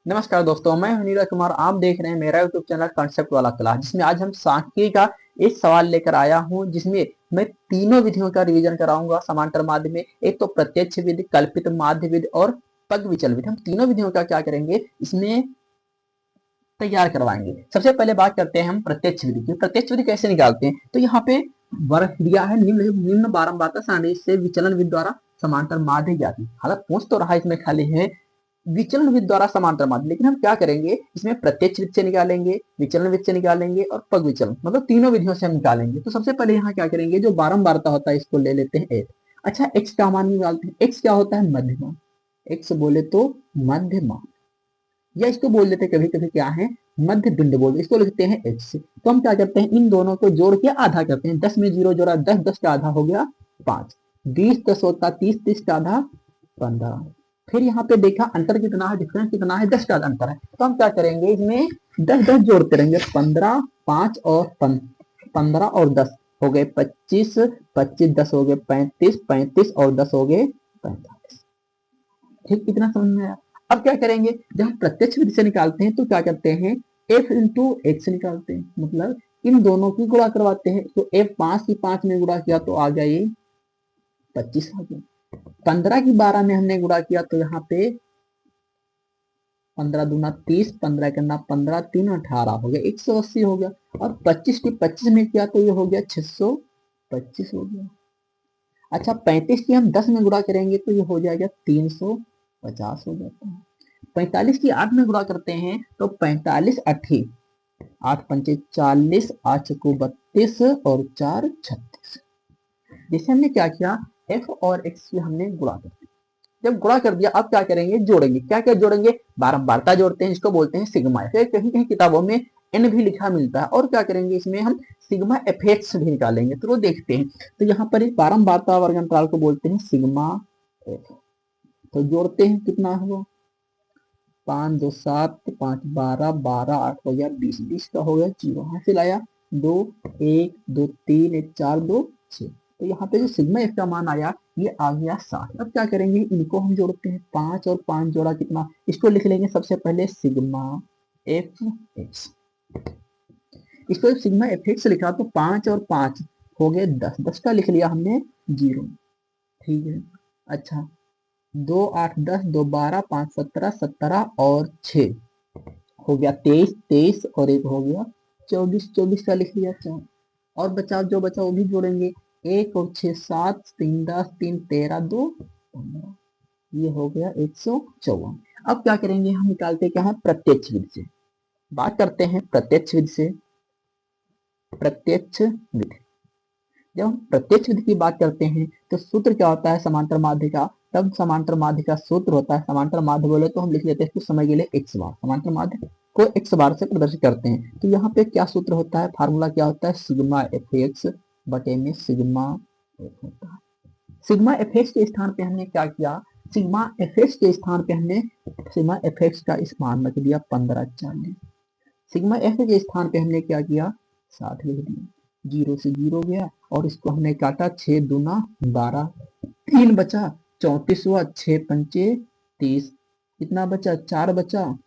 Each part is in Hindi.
नमस्कार दोस्तों, मैं हूं नीरज कुमार। आप देख रहे हैं मेरा यूट्यूब चैनल कॉन्सेप्ट वाला क्लास, जिसमें आज हम सांख्यिकी का एक सवाल लेकर आया हूं, जिसमें मैं तीनों विधियों का रिवीजन कराऊंगा समांतर माध्य में। एक तो प्रत्यक्ष विधि, कल्पित माध्य विधि और पग विचल विधि। हम तीनों विधियों का क्या करेंगे, इसमें तैयार करवाएंगे। सबसे पहले बात करते हैं हम प्रत्यक्ष विधि की। प्रत्यक्ष विधि कैसे निकालते हैं, तो यहाँ पे वर्ग दिया है, निम्न निम्न बारंबारता सारणी से विचलन विधि द्वारा समांतर माध्य ज्ञात। हालांकि पूछ तो रहा इसमें खाली है विचलन विधि द्वारा समांतर माध्य, लेकिन हम क्या करेंगे, इसमें प्रत्यक्ष विधि से निकालेंगे, विचलन विधि से निकालेंगे और पग विचलन, मतलब तीनों विधियों से हम निकालेंगे। तो सबसे पहले यहाँ क्या करेंगे, जो बारंबारता होता है इसको ले लेते हैं एक। अच्छा, एक्स का मान निकालते हैं। एक्स क्या होता है, मध्यमान। एक्स बोले तो मध्यमान, या इसको बोल देते कभी कभी क्या है, मध्य बिंदु बोलते, इसको लिखते हैं एक्स। तो हम क्या करते हैं, इन दोनों को जोड़ के आधा करते हैं। 10 में 0 जोड़ा 10, 10 का आधा हो गया 5, 20 10 होता 30, 30 का आधा 15। फिर यहाँ पे देखा अंतर कितना है, डिफरेंस कितना है, 10 का अंतर है। तो हम क्या करेंगे, इसमें 10 10 जोड़ते रहेंगे। 15 5 और 15 और 10 हो गए 25, 25 10 हो गए 35, 35 और 10 हो गए 45। ठीक, कितना समझ में आया। अब क्या करेंगे, जब हम प्रत्यक्ष विधि से निकालते हैं तो क्या करते हैं, एफ इंटू एक्स निकालते हैं, मतलब इन दोनों की गुणा करवाते हैं। तो एफ 5 की 5 में गुणा किया तो आ गया ये 25 आ गया। 15 की 12 में हमने गुणा किया तो यहाँ पे 15 दूना 30, 15 करना 15, 3 18 हो गया, 180 हो गया। और 25 की 25 में किया तो ये हो गया 625 हो गया। अच्छा, 35 की हम 10 में गुणा करेंगे तो ये हो जाएगा 350 हो जाता है। 45 की 8 में गुणा करते हैं तो 45 अठी 8 पंचे 40, 8 को 32 और 4 36। जैसे हमने क्या किया, एफ और एक्स की हमने गुणा कर दिया। जब गुणा कर दिया, अब क्या करेंगे, जोड़ेंगे। क्या क्या जोड़ेंगे, बारंबारता जोड़ते हैं, इसको बोलते हैं सिग्मा। फिर कहीं कहीं किताबों में एन भी लिखा मिलता है। और क्या करेंगे, इसमें हम सिग्मा एफ एक्स भी निकालेंगे, तो वो देखते हैं। तो यहाँ पर इस बारंबारता वर्ग अंतराल को बोलते हैं सिग्मा एफ। तो जोड़ते हैं, कितना हुआ, 5 2 7, 5 12, 12 8 हो गया 20, 20 का हो गया 0, यहाँ से लाया 2 1 2 3 1 4 2 6। तो यहाँ पे जो सिग्मा एफ का मान आया ये आ गया 7। अब क्या करेंगे, इनको हम जोड़ते हैं। 5 और 5 जोड़ा कितना, इसको लिख लेंगे सबसे पहले सिग्मा एफ एक्स। इसको जब सिग्मा एफ एक्स लिखा तो 5 और 5 हो गए 10, 10 का लिख लिया हमने 0। ठीक है। अच्छा, 2 8 10, 2 12, 5 17, 17 और 6 हो गया 23, 23 और एक हो गया 24, 24 का लिख लिया 4। और बचा, जो बचा वो भी जोड़ेंगे। 1 और 6 7, 3 10, 3 13, 2 15, ये हो गया 154। अब क्या करेंगे, हम निकालते क्या है, प्रत्यक्ष विधि से। बात करते हैं प्रत्यक्ष विधि से। प्रत्यक्ष विधि, जब हम प्रत्यक्ष विधि की बात करते हैं तो सूत्र क्या होता है समांतर माध्य का। तब समांतर माध्य का सूत्र होता है, समांतर माध्य बोले तो हम लिख लेते हैं कुछ समय के लिए एक्स बार। समांतर माध्य को एक्स बार से प्रदर्शित करते हैं। तो यहाँ पे क्या सूत्र होता है, फार्मूला क्या होता है, सिग्मा एफ एक्स बटे में सिग्मा एफ होता है। सिग्मा एफ एक्स के स्थान पे हमने क्या किया, सिग्मा एफ एक्स के स्थान पे हमने सिग्मा एफ एक्स का इस मान रख दिया 1540। सिग्मा एफ के स्थान पे हमने क्या किया, 60 लिख दिया। 0 से 0 गया और इसको हमने काटा, 6 दूना 12, 3 बचा 34 हुआ, 6 पंचे 30, कितना बचा 4 बचा,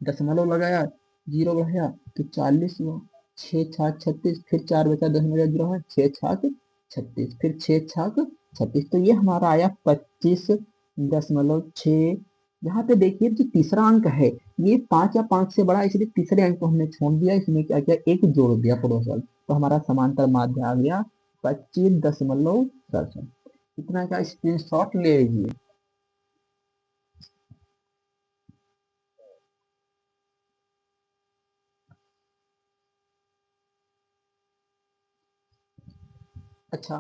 दशमलव लगाया 0 बढ़ाया तो 40 हुआ। 6 छाक 36, फिर 4 बचा, दशमलव 0 है, 6 छाक 36, फिर 6 छाक 36। तो ये हमारा आया 25.6। यहाँ पे देखिए जो तीसरा अंक है ये 5 या 5 से बड़ा, इसलिए तीसरे अंक को हमने छोड़ दिया। इसमें क्या किया, एक जोड़ दिया पड़ोस वाला, तो हमारा समांतर माध्य आ गया 25.67। इतना का स्क्रीनशॉट ले लीजिए। अच्छा,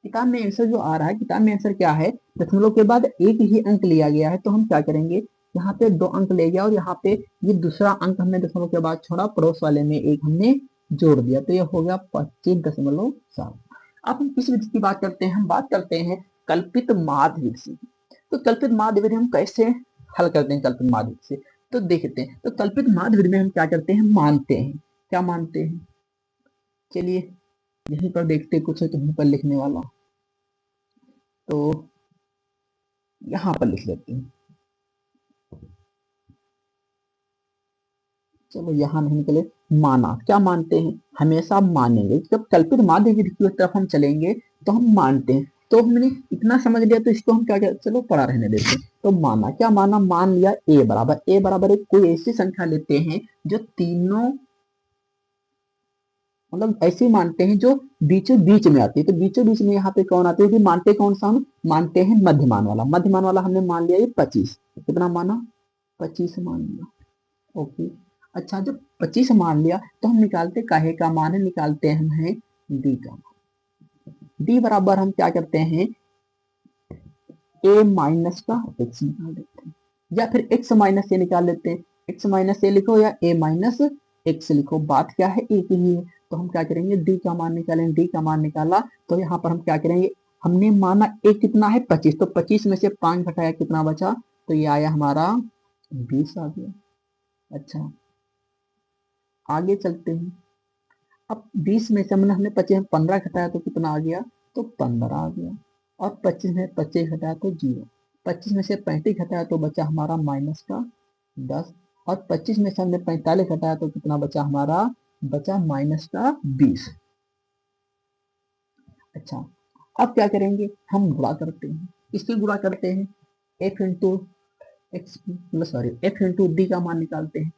किताब में आंसर जो आ रहा है, किताब में आंसर क्या है, दशमलव के बाद एक ही अंक लिया गया है। तो हम क्या करेंगे, यहाँ पे 2 अंक ले गया और यहाँ पे ये दूसरा अंक हमने दशमलव के बाद छोड़ा, पड़ोस वाले में एक हमने जोड़ दिया, तो ये हो गया 25.7। अब हम किस विधि की बात करते हैं, हम बात करते हैं कल्पित माध्य विधि से। तो कल्पित माध्य विधि हम कैसे हल करते हैं, कल्पित माध्य विधि से तो देखते हैं। तो कल्पित माध्य विधि में हम क्या करते हैं, मानते हैं। क्या मानते हैं, चलिए यहीं पर देखते, कुछ है तो यहीं पर लिखने वाला, तो यहाँ पर लिख लेते हैं। चलो यहाँ नहीं निकले। माना, क्या मानते हैं, हमेशा मानेंगे। जब कल्पित माध्य विधि की तरफ हम चलेंगे तो हम मानते हैं। तो हमने इतना समझ लिया, तो इसको हम क्या क्या, चलो पढ़ा रहने देते हैं। तो माना, क्या माना, मान लिया ए बराबर एक कोई ऐसी संख्या लेते हैं जो तीनों, मतलब ऐसे मानते हैं जो बीचों बीच में आती है। तो बीचों बीच में यहाँ पे कौन आती है, मानते कौन सा, हम मानते हैं मध्यमान वाला। मध्यमान वाला हमने मान लिया ये 25। कितना माना, 25 मान लिया। ओके। अच्छा, जब 25 मान लिया तो हम निकालते काहे का मान है, निकालते हम है डी का। डी बराबर हम क्या करते हैं, ए माइनस का एक्स निकाल देते हैं, या फिर एक्स माइनस ए निकाल लेते हैं। एक्स माइनस ए लिखो या ए माइनस एक्स लिखो, बात क्या है, एक ही है। तो हम क्या करेंगे, डी का मान निकालेंगे। डी का मान निकाला तो यहाँ पर हम क्या करेंगे, हमने माना ए कितना है 25, तो 25 में से 5 घटाया कितना बचा, तो ये आया हमारा 20 आ गया। अच्छा, आगे चलते हैं। अब 20 में से हमने 25 में 15 घटाया तो कितना आ गया, तो 15 आ गया। और 25 में 25 घटाया तो 0। 25 में से 35 घटाया तो बचा हमारा माइनस का 10। और 25 में से हमने 45 घटाया तो कितना बचा हमारा, बचा माइनस का 20। अच्छा, अब क्या करेंगे, हम गुणा करते हैं। इसकी गुणा करते हैं, F into x, sorry F into D का मान निकालते हैं,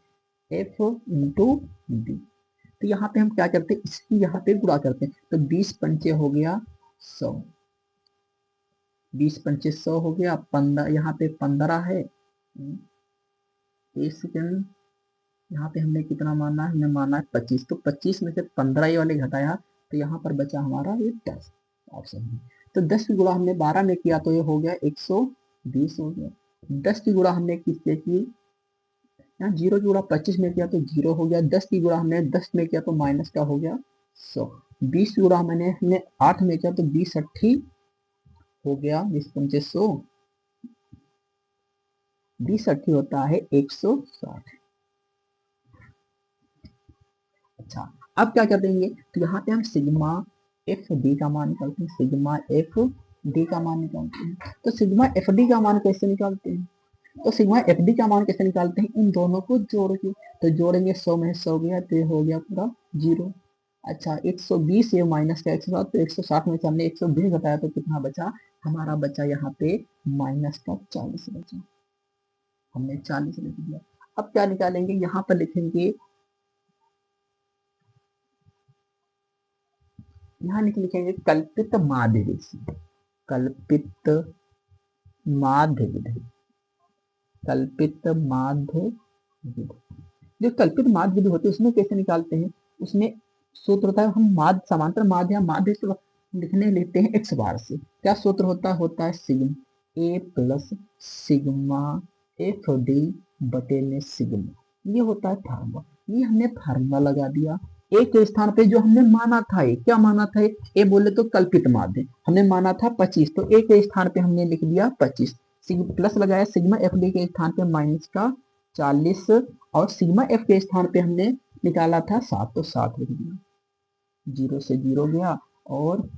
एफ इंटू डी। तो यहाँ पे हम क्या करते हैं, इसकी यहाँ पे गुणा करते हैं। तो 20 पंचे हो गया 100, 20 पंचे 100 हो गया। 15 यहाँ पे 15 है। एक सेकेंड, यहाँ पे हमने कितना माना है, हमने माना है 25। तो 25 में से 15 ये वाले घटाया तो यहाँ पर बचा हमारा ये 10 ऑप्शन है। तो 10 की गुणा हमने 12 में किया तो ये हो गया 120 हो गया। 10 की गुणा हमने किससे की, यहाँ 0 की गुणा 25 में किया तो 0 हो गया। 10 की गुणा हमने 10 में किया तो माइनस का हो गया 100। 20 की गुणा हमने 8 में किया तो 20 80 हो गया, 20 पंचे 100, 20 80 होता है 160। अच्छा, अब क्या कर देंगे, तो यहाँ पे हम सिग्मा एफ डी का मान निकालते हैं। सिग्मा एफ डी का मान निकालते हैं। तो सिग्मा एफ डी का मान कैसे निकालते हैं, तो सिग्मा एफ डी का मान कैसे निकालते हैं, इन दोनों को जोड़ के। तो जोड़ेंगे 100 में 100 गया तो ये हो गया पूरा 0। अच्छा, 120 ये माइनस का 160, तो 160 में से हमने 120 घटाया तो कितना बचा, हमारा बचा यहाँ पे माइनस का 40 बचा। हमने 40 लिख दिया। अब क्या निकालेंगे, यहाँ पर लिखेंगे, यहाँ लिखेंगे कल्पित माध्य विधि। कल्पित माध्य विधि, कल्पित माध्य विधि। जो कल्पित माध्य विधि होती है उसमें कैसे निकालते हैं, उसमें सूत्र होता है, हम माध्य, समांतर माध्य या माध्य से लिखने लेते हैं एक्स बार से। क्या सूत्र होता है सिग्मा ए प्लस सिग्मा एफ डी बटे में सिग्मा, ये होता है फार्मूला। ये हमने फार्मूला लगा दिया। ए के स्थान पे जो हमने माना था, ये क्या माना था, ए बोले तो कल्पित माध्य हमने माना था 25, तो ए के स्थान पे हमने लिख दिया 25। प्लस लगाया सिग्मा एफ डी के स्थान पे माइनस का 40, और सिग्मा एफ के स्थान पे हमने निकाला था 7, तो 7 लिख दिया। 0 से 0 गया, और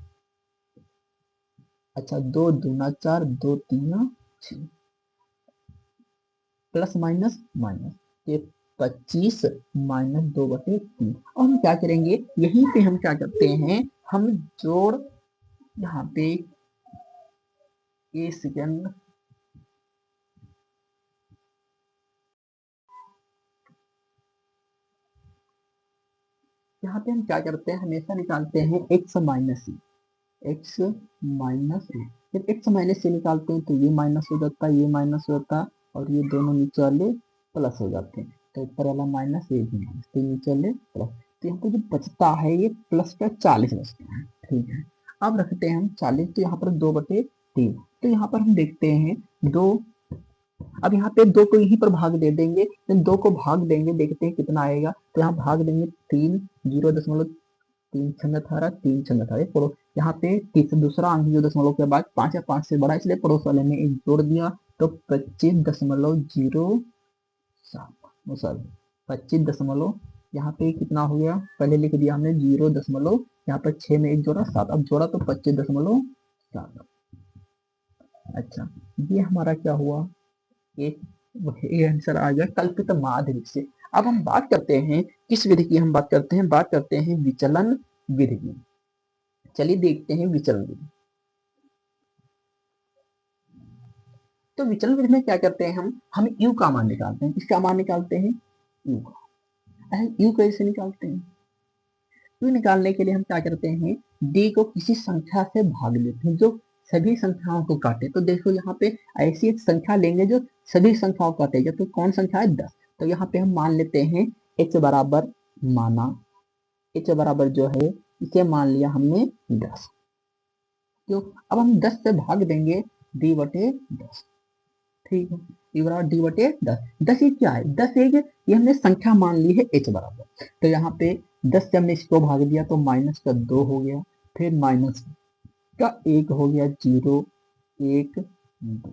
अच्छा 2 दूना 4, 2 तीन 6, प्लस माइनस माइनस, ये 25 माइनस 2/3। और हम क्या करेंगे, यहीं पे हम क्या करते हैं, हम जोड़, यहाँ पे ए सेकेंड, यहाँ पे हम क्या करते हैं, हमेशा निकालते हैं एक्स माइनस सी, एक्स माइनस ए। फिर एक्स माइनस से निकालते हैं तो ये माइनस हो जाता है, ये माइनस होता है, और ये दोनों नीचे वाले प्लस हो जाते हैं। तो ऊपर वाला माइनस, ये भी माइनस, तो नीचे वाले प्लस। तो यहाँ पे जो बचता है ये प्लस का 40 बचता है। ठीक है, अब रखते हैं हम 40, तो यहाँ पर 2/3। तो यहाँ पर हम देखते हैं 2, अब यहाँ पे 2 को यहीं पर भाग दे देंगे, 2 को भाग देंगे, देखते हैं कितना आएगा। तो यहाँ भाग देंगे 3, 0.3 छंद 18, 3 छंद 18 पड़ोस, यहाँ पे दूसरा अंक जो दशमलव के बाद 5 या 5 से बड़ा, इसलिए पड़ोस वाले में एक जोड़ दिया तो 25.07, सॉरी 25 यहाँ पे कितना हो गया, पहले लिख दिया हमने 0 यहाँ पर 6 में एक जोड़ा 7, अब जोड़ा तो 25.7। अच्छा, ये हमारा क्या हुआ, एक ये आंसर आ गया कल्पित माध्य से। अब हम बात करते हैं किस विधि की, हम बात करते हैं विचलन विधि की। चलिए देखते हैं विचलन विधि। तो विचलन विधि में क्या करते हैं हम u का मान निकालते हैं। किसका मान निकालते हैं? u का। u कैसे निकालते हैं? u निकालने के लिए हम क्या करते हैं, d को किसी संख्या से भाग लेते हैं जो सभी संख्याओं को काटे। तो देखो यहाँ पे ऐसी एक संख्या लेंगे जो सभी संख्याओं को काटेगा। तो कौन संख्या है? 10। तो यहाँ पे हम मान लेते हैं h बराबर, माना h बराबर जो है इसे मान लिया हमने 10। क्यों? अब हम 10 से भाग देंगे d बटे 10। ठीक है, ये बराबर d बटे 10। 10 ये क्या है? 10 एक ये हमने संख्या मान ली है h बराबर। तो यहाँ पे 10 से हमने इसको भाग दिया तो माइनस का 2 हो गया, फिर माइनस का 1 हो गया, 0 1 2।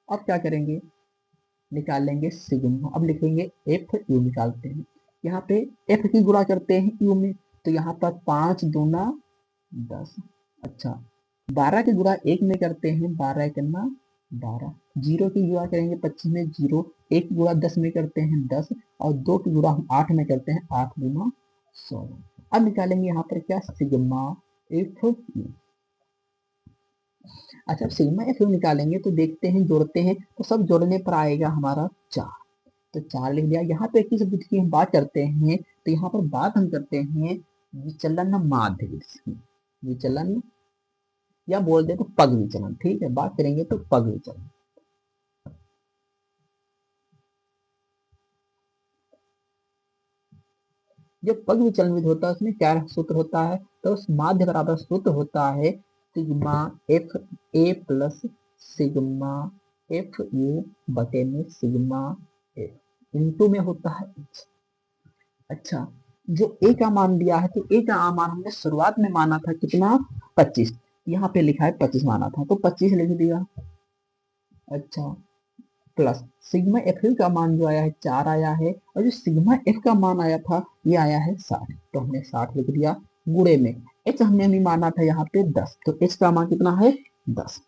अब क्या करेंगे, निकाल लेंगे सिग्मा। अब लिखेंगे एफ यू, निकालते हैं। यहाँ पे एफ की गुणा करते हैं यू में, तो यहाँ पर 5 दूना 10। अच्छा, 12 की गुणा 1 में करते हैं, 12 करना 12। 0 की गुणा करेंगे 25 में 0, 1 की गुणा 10 में करते हैं 10, और 2 की गुणा हम 8 में करते हैं, 8 गुना 16। अब निकालेंगे यहाँ पर क्या, सिग्मा एफ यू। अच्छा, सिग्मा एफ यू निकालेंगे तो देखते हैं, जोड़ते हैं तो सब जोड़ने पर आएगा हमारा 4। तो 4 लिख दिया। यहाँ पे किस विधि की हम बात करते हैं, तो यहाँ पर बात हम करते हैं विचलन माध्य विधि, विचलन या बोल दे तो पग विचलन। ठीक है, बात करेंगे तो पग विचलन। जो पग विचलन विधि होता है उसमें क्या सूत्र होता है, तो उस माध्य बराबर सूत्र होता है sigma F A plus sigma F you बटे में सिग्मा एफ इंटू में होता है एच। अच्छा, जो ए का मान दिया है तो ए का मान हमने शुरुआत में माना था कितना, 25। यहाँ पे लिखा है 25 माना था तो 25 लिख दिया। अच्छा, प्लस सिग्मा एफ का मान जो आया है 4 आया है, और जो सिग्मा एफ का मान आया था ये आया है 60, तो हमने 60 लिख दिया। गुणे में एच हमने भी माना था यहाँ पे 10, तो एच का मान कितना है 10,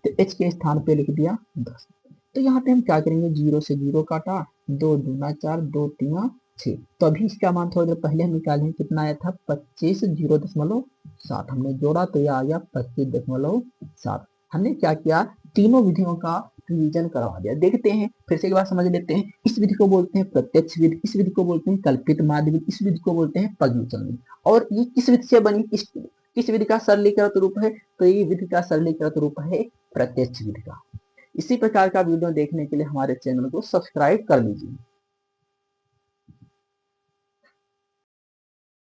तो एच के स्थान पे लिख दिया 10। तो यहाँ पे हम क्या करेंगे, 0 से 0 काटा, 2 दूना 4, 2 तीना 6। तो अभी इसका मान थोड़ी देर पहले हम निकाले, कितना आया था 25 0.7। हमने जोड़ा तो यह आ गया 25.7। हमने क्या किया, तीनों विधियों का रिवीजन करवा दिया। देखते हैं फिर से एक बार समझ लेते हैं। इस विधि को बोलते हैं प्रत्यक्ष विधि, इस विधि को बोलते हैं कल्पित माध्य विधि, इस विधि को बोलते हैं पग विचलन विधि। और ये किस विधि से बनी, किस विधि का सरलीकृत रूप है, तो ये विधि का सरलीकृत रूप है प्रत्यक्ष विधि का। इसी प्रकार का वीडियो देखने के लिए हमारे चैनल को सब्सक्राइब कर लीजिए।